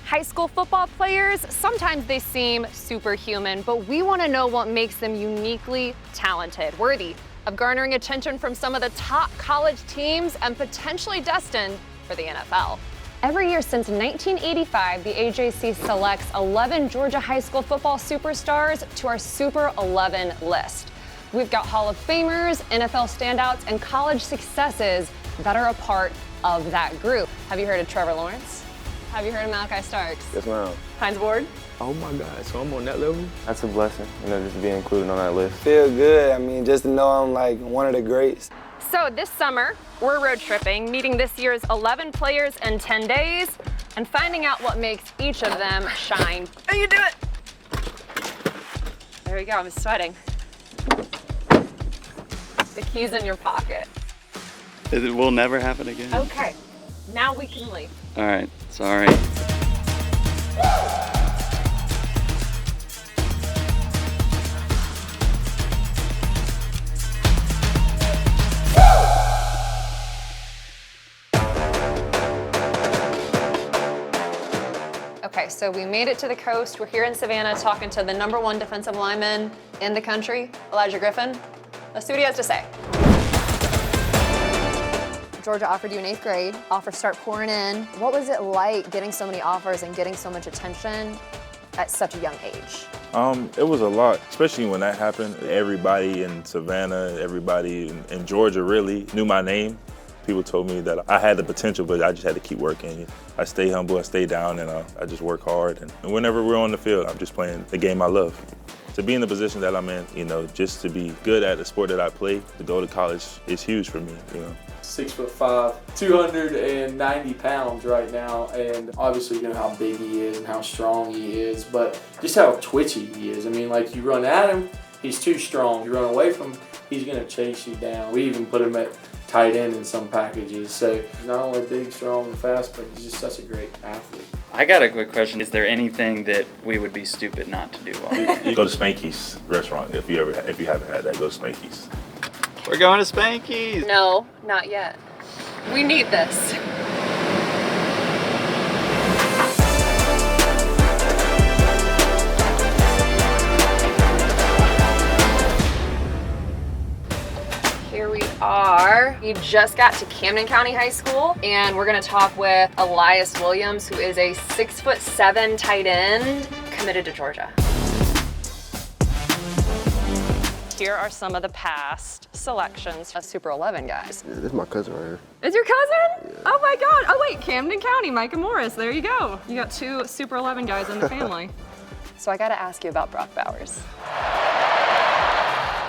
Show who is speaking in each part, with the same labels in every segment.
Speaker 1: High school football players, sometimes they seem superhuman, but we want to know what makes them uniquely talented, worthy of garnering attention from some of the top college teams and potentially destined for the NFL. Every year since 1985, the AJC selects 11 Georgia high school football superstars to our Super 11 list. We've got Hall of Famers, NFL standouts, and college successes that are a part of that group. Have you heard of Trevor Lawrence? Have you heard of Malachi Starks?
Speaker 2: Yes, ma'am.
Speaker 1: Hines Ward?
Speaker 2: Oh my God, so I'm on that level?
Speaker 3: That's a blessing, just to be included on that list.
Speaker 4: Feel good. I mean, just to know I'm like one of the greats.
Speaker 1: So this summer, we're road tripping, meeting this year's 11 players in 10 days, and finding out what makes each of them shine. And you do it! There you go, I'm sweating. The key's in your pocket.
Speaker 5: It will never happen again.
Speaker 1: Okay, now we can leave.
Speaker 5: All right, sorry.
Speaker 1: Okay, so we made it to the coast. We're here in Savannah talking to the #1 defensive lineman in the country, Elijah Griffin. Let's see what he has to say. Georgia offered you in 8th grade. Offers start pouring in. What was it like getting so many offers and getting so much attention at such a young age?
Speaker 2: It was a lot, especially when that happened. Everybody in Savannah, everybody in Georgia really knew my name. People told me that I had the potential, but I just had to keep working. I stay humble, I stay down, and I just work hard. And whenever we're on the field, I'm just playing the game I love. To be in the position that I'm in, just to be good at the sport that I play, to go to college is huge for me,
Speaker 6: 6'5", 290 pounds right now, and obviously you know how big he is and how strong he is, but just how twitchy he is. I mean, like you run at him, he's too strong. You run away from him, he's gonna chase you down. We even put him at tight end in some packages. So he's not only big, strong, and fast, but he's just such a great athlete.
Speaker 5: I got a quick question. Is there anything that we would be stupid not to do?
Speaker 2: You go to Spanky's restaurant if you haven't had that. Go to Spanky's.
Speaker 5: We're going to Spanky's.
Speaker 1: No, not yet. We need this. Here we are. We just got to Camden County High School, and we're gonna talk with Elyiss Williams, who is a 6'7" tight end committed to Georgia. Here are some of the past selections of Super 11 guys.
Speaker 3: This is my cousin right here.
Speaker 1: Is your cousin?
Speaker 3: Yeah.
Speaker 1: Oh my God. Oh wait, Camden County, Micah Morris. There you go. You got 2 Super 11 guys in the family. So I gotta ask you about Brock Bowers.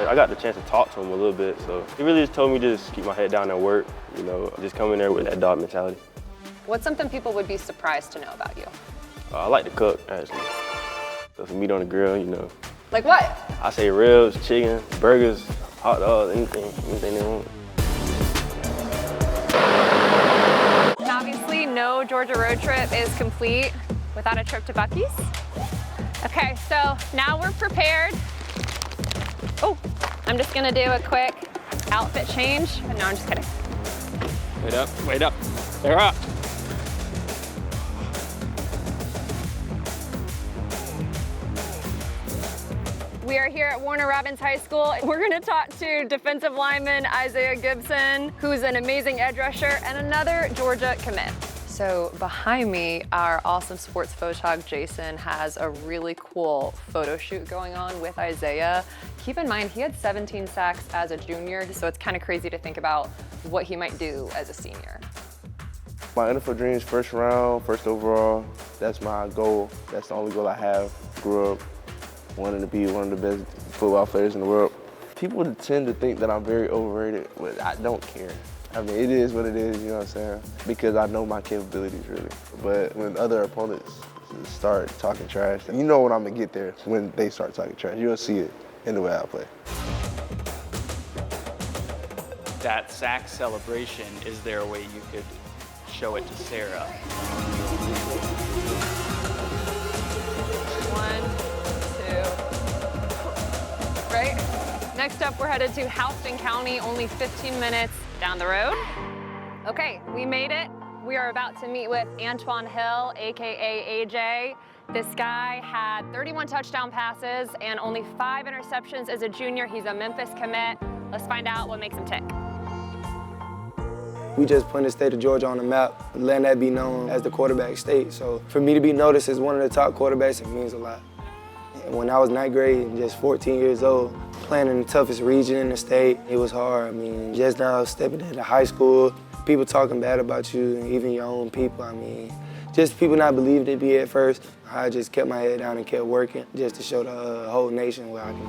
Speaker 3: I got the chance to talk to him a little bit, so he really just told me to just keep my head down and work, just come in there with that dog mentality.
Speaker 1: What's something people would be surprised to know about you?
Speaker 3: I like to cook, actually. So some meat on the grill,
Speaker 1: Like what?
Speaker 3: I say ribs, chicken, burgers, hot dogs, anything they want.
Speaker 1: And obviously, no Georgia road trip is complete without a trip to Buc-ee's. Okay, so now we're prepared. Oh, I'm just gonna do a quick outfit change. No, I'm just kidding.
Speaker 5: Wait up. They're up.
Speaker 1: We are here at Warner Robins High School. We're gonna talk to defensive lineman Isaiah Gibson, who's an amazing edge rusher, and another Georgia commit. So behind me, our awesome sports photog Jason has a really cool photo shoot going on with Isaiah. Keep in mind, he had 17 sacks as a junior, so it's kind of crazy to think about what he might do as a senior.
Speaker 3: My NFL dreams, first round, first overall, that's my goal. That's the only goal I have. Grew up wanting to be one of the best football players in the world. People tend to think that I'm very overrated, but I don't care. I mean, it is what it is, you know what I'm saying? Because I know my capabilities, really. But when other opponents start talking trash, you know when I'm gonna get there when they start talking trash. You'll see it in the way I play.
Speaker 5: That sack celebration, is there a way you could show it to Sarah?
Speaker 1: 1, 2, right? Next up, we're headed to Houston County, only 15 minutes down the road. Okay, we made it. We are about to meet with Antoine Hill, AKA AJ. This guy had 31 touchdown passes and only 5 interceptions as a junior. He's a Memphis commit. Let's find out what makes him tick.
Speaker 4: We just put the state of Georgia on the map, letting that be known as the quarterback state. So for me to be noticed as one of the top quarterbacks, it means a lot. And when I was 9th grade, just 14 years old, playing in the toughest region in the state, it was hard. I mean, just now stepping into high school, people talking bad about you, even your own people. I mean, just people not believing it be at first. I just kept my head down and kept working just to show the whole nation where I can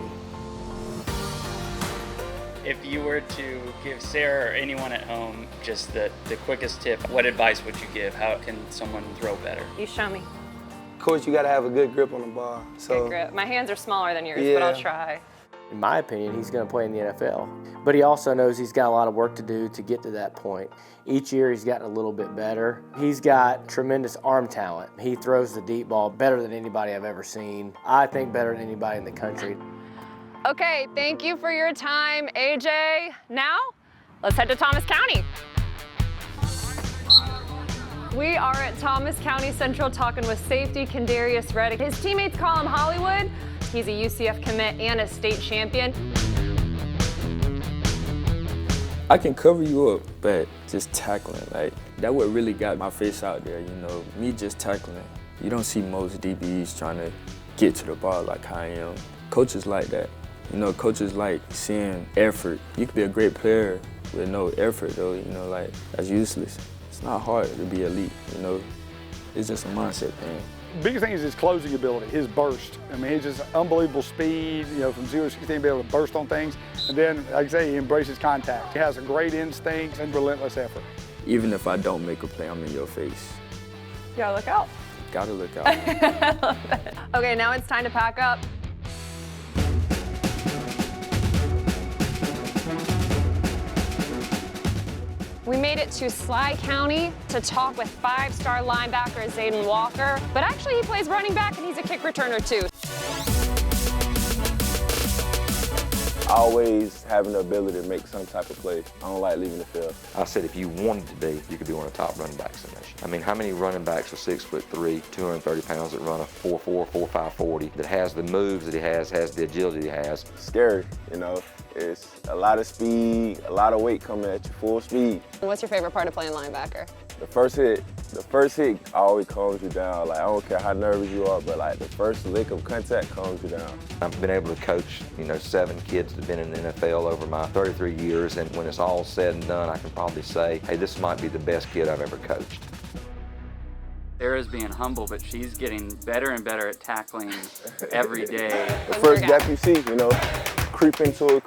Speaker 4: be.
Speaker 5: If you were to give Sarah or anyone at home just the quickest tip, what advice would you give? How can someone throw better?
Speaker 1: You show me.
Speaker 4: Coach, you got to have a good grip on the ball. So,
Speaker 1: Good grip. My hands are smaller than yours,
Speaker 4: Yeah.
Speaker 1: but I'll try.
Speaker 7: In my opinion, he's going to play in the NFL. But he also knows he's got a lot of work to do to get to that point. Each year he's gotten a little bit better. He's got tremendous arm talent. He throws the deep ball better than anybody I've ever seen. I think better than anybody in the country.
Speaker 1: Okay, thank you for your time, AJ. Now, let's head to Thomas County. We are at Thomas County Central talking with safety Candarius Re. His teammates call him Hollywood. He's a UCF commit and a state champion.
Speaker 8: I can cover you up, but just tackling, like, that what really got my face out there, you know, me just tackling. You don't see most DBs trying to get to the ball like I am. Coaches like that. You know, coaches like seeing effort. You could be a great player with no effort, though, you know, like, that's useless. It's not hard to be elite, you know. It's just a mindset thing.
Speaker 9: Biggest thing is his closing ability, his burst. I mean, he's just unbelievable speed, you know, from 0 to 16, be able to burst on things. And then, like I say, he embraces contact. He has a great instinct and relentless effort.
Speaker 8: Even if I don't make a play, I'm in your face.
Speaker 1: You gotta look out.
Speaker 8: Gotta look out.
Speaker 1: I love it. Okay, now it's time to pack up. We made it to Schley County to talk with 5-star linebacker Zaden Walker, but actually he plays running back and he's a kick returner too.
Speaker 3: Always having the ability to make some type of play. I don't like leaving the field.
Speaker 10: I said if you wanted to be, you could be one of the top running backs in the nation. I mean, how many running backs are 6'3", 230 pounds that run a 4.4, 4.5 40, that has the moves that he has the agility he has?
Speaker 3: Scary, you know. It's a lot of speed, a lot of weight coming at you, full speed.
Speaker 1: What's your favorite part of playing linebacker?
Speaker 3: The first hit always calms you down. Like, I don't care how nervous you are, but like the first lick of contact calms you down.
Speaker 10: I've been able to coach, 7 kids that have been in the NFL over my 33 years, and when it's all said and done, I can probably say, hey, this might be the best kid I've ever coached.
Speaker 5: Sarah's being humble, but she's getting better and better at tackling every day.
Speaker 3: The first gap you see, creep into it.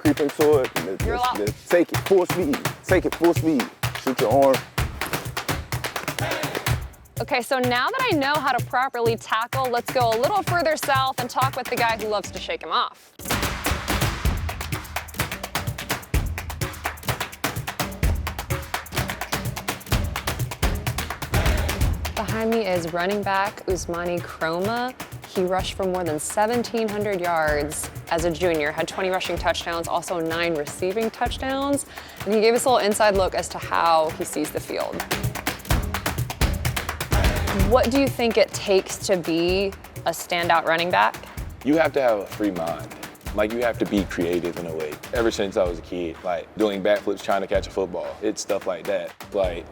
Speaker 3: Just take it full speed. Shoot your arm.
Speaker 1: Okay, so now that I know how to properly tackle, let's go a little further south and talk with the guy who loves to shake him off. Behind me is running back Usman Kromah. He rushed for more than 1,700 yards as a junior, had 20 rushing touchdowns, also 9 receiving touchdowns. And he gave us a little inside look as to how he sees the field. What do you think it takes to be a standout running back?
Speaker 11: You have to have a free mind. Like, you have to be creative in a way. Ever since I was a kid, like doing backflips trying to catch a football, it's stuff like that. Like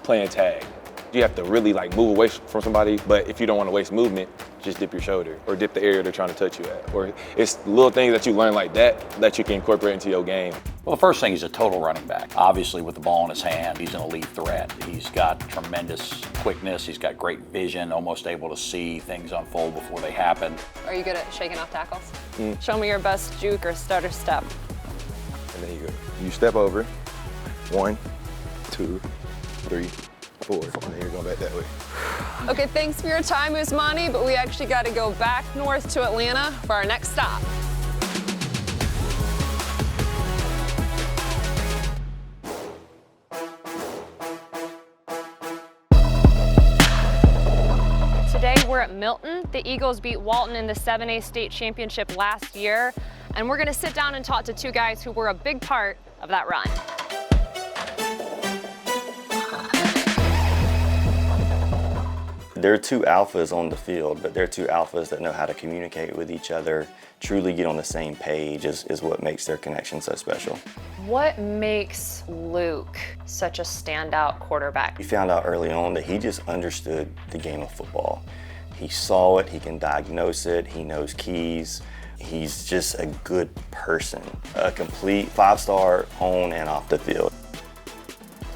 Speaker 11: playing tag. You have to really move away from somebody, but if you don't want to waste movement, just dip your shoulder or dip the area they're trying to touch you at. Or it's little things that you learn like that you can incorporate into your game.
Speaker 12: Well, the first thing, he's a total running back. Obviously, with the ball in his hand, he's an elite threat. He's got tremendous quickness. He's got great vision, almost able to see things unfold before they happen.
Speaker 1: Are you good at shaking off tackles? Show me your best juke or stutter step.
Speaker 11: And then you step over. 1, 2, 3, 4, and then you're going back that way.
Speaker 1: Okay, thanks for your time, Usmani, but we actually got to go back north to Atlanta for our next stop. Today we're at Milton. The Eagles beat Walton in the 7A state championship last year, and we're going to sit down and talk to 2 guys who were a big part of that run.
Speaker 13: They're two alphas on the field, but they're two alphas that know how to communicate with each other, truly get on the same page is what makes their connection so special.
Speaker 1: What makes Luke such a standout quarterback?
Speaker 13: We found out early on that he just understood the game of football. He saw it, he can diagnose it, he knows keys. He's just a good person, a complete 5-star on and off the field.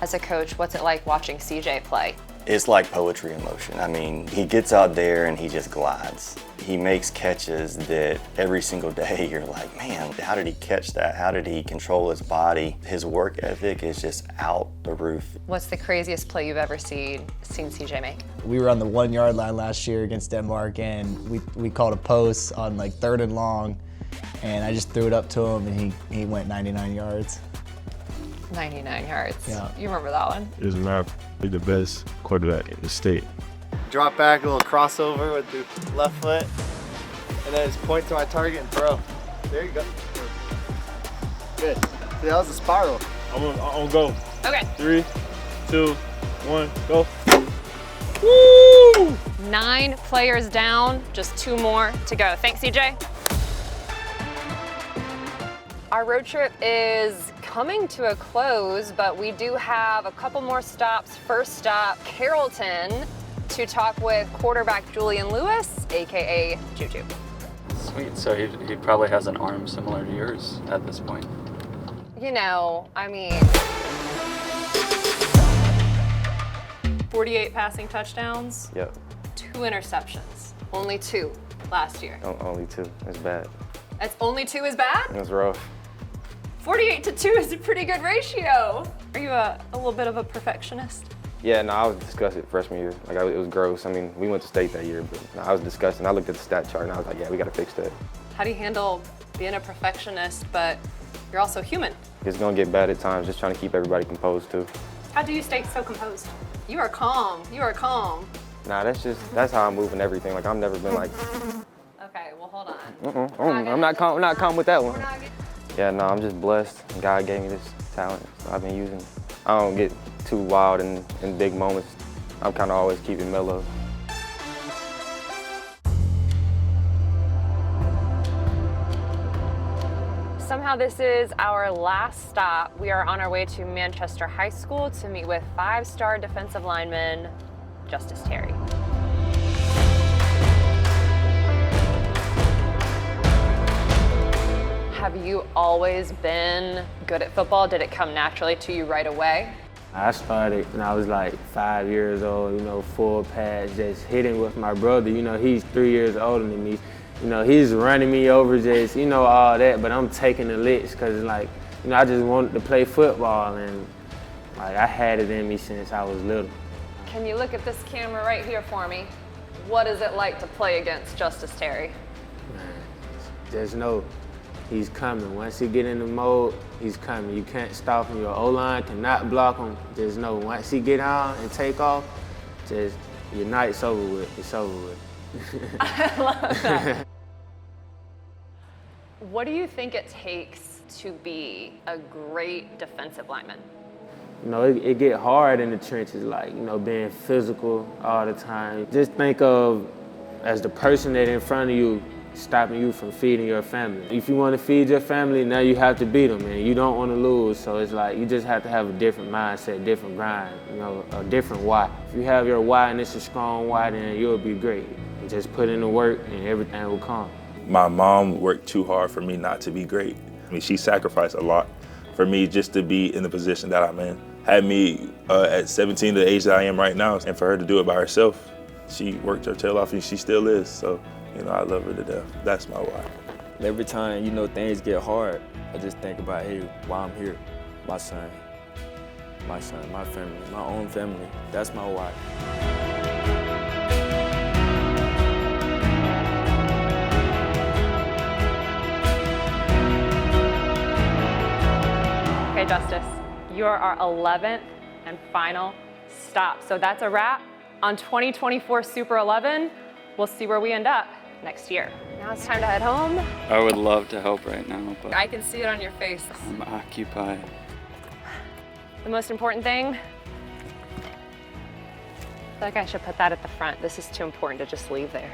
Speaker 1: As a coach, what's it like watching CJ play?
Speaker 13: It's like poetry in motion. I mean, he gets out there and he just glides. He makes catches that every single day you're like, man, how did he catch that? How did he control his body? His work ethic is just out the roof.
Speaker 1: What's the craziest play you've ever seen CJ make?
Speaker 14: We were on the 1-yard line last year against Denmark, and we called a post on like 3rd and long, and I just threw it up to him, and he went 99 yards.
Speaker 1: 99 yards.
Speaker 14: Yeah.
Speaker 1: You remember that one?
Speaker 15: Usman Kromah, the best quarterback in the state.
Speaker 16: Drop back, a little crossover with the left foot, and then just point to my target and throw. There you go. Good. See, that was a spiral.
Speaker 15: I'm gonna go.
Speaker 1: Okay.
Speaker 15: 3, 2, 1, go.
Speaker 1: Woo! 9 players down, just 2 more to go. Thanks, CJ. Our road trip is coming to a close, but we do have a couple more stops. First stop, Carrollton, to talk with quarterback Julian Lewis, AKA Juju.
Speaker 5: Sweet, so he probably has an arm similar to yours at this point.
Speaker 1: You know, I mean, 48 passing touchdowns.
Speaker 3: Yep.
Speaker 1: 2 interceptions. Only 2 last year.
Speaker 3: Only 2. That's bad.
Speaker 1: That's only 2 is bad?
Speaker 3: That's rough.
Speaker 1: 48 to 2 is a pretty good ratio. Are you a little bit of a perfectionist?
Speaker 3: Yeah, no, I was disgusted freshman year. Like, it was gross. I mean, we went to state that year, but no, I was disgusted. I looked at the stat chart and I was like, yeah, we got to fix that.
Speaker 1: How do you handle being a perfectionist, but you're also human?
Speaker 3: It's going to get bad at times, just trying to keep everybody composed, too.
Speaker 1: How do you stay so composed? You are calm. You are calm.
Speaker 3: Nah, that's how I move in everything. Like, I've never been like...
Speaker 1: Okay, well, hold on.
Speaker 3: I'm not calm with that one. Yeah, no, I'm just blessed. God gave me this talent, so I've been using it. I don't get too wild in big moments. I'm kind of always keeping mellow.
Speaker 1: Somehow this is our last stop. We are on our way to Manchester High School to meet with 5-star defensive lineman Justus Terry. Have you always been good at football? Did it come naturally to you right away?
Speaker 17: I started when I was like 5 years old, full pass, just hitting with my brother. He's 3 years older than me. He's running me over, just, all that, but I'm taking the licks because, I just wanted to play football, and, I had it in me since I was little.
Speaker 1: Can you look at this camera right here for me? What is it like to play against Justus Terry?
Speaker 17: Just know he's coming. Once he get in the mode, he's coming. You can't stop him. Your O-line cannot block him. Just know once he get on and take off, just your night's over with. It's over with.
Speaker 1: I love that. What do you think it takes to be a great defensive lineman?
Speaker 17: It get hard in the trenches, being physical all the time. Just think of as the person that in front of you stopping you from feeding your family. If you want to feed your family, now you have to beat them, and you don't want to lose. So it's you just have to have a different mindset, different grind, a different why. If you have your why and it's a strong why, then you'll be great. Just put in the work and everything will come.
Speaker 2: My mom worked too hard for me not to be great. I mean, she sacrificed a lot for me just to be in the position that I'm in. Had me at 17, the age that I am right now, and for her to do it by herself, she worked her tail off and she still is. So, I love her to death. That's my why.
Speaker 8: Every time, things get hard, I just think about, hey, why I'm here. My son, my family, my own family. That's my why.
Speaker 1: Okay, Justus, you're our 11th and final stop. So that's a wrap on 2024 Super 11. We'll see where we end up next year. Now it's time to head home.
Speaker 5: I would love to help right now, but
Speaker 1: I can see it on your face.
Speaker 5: I'm occupied.
Speaker 1: The most important thing, feel like I should put that at the front. This is too important to just leave there.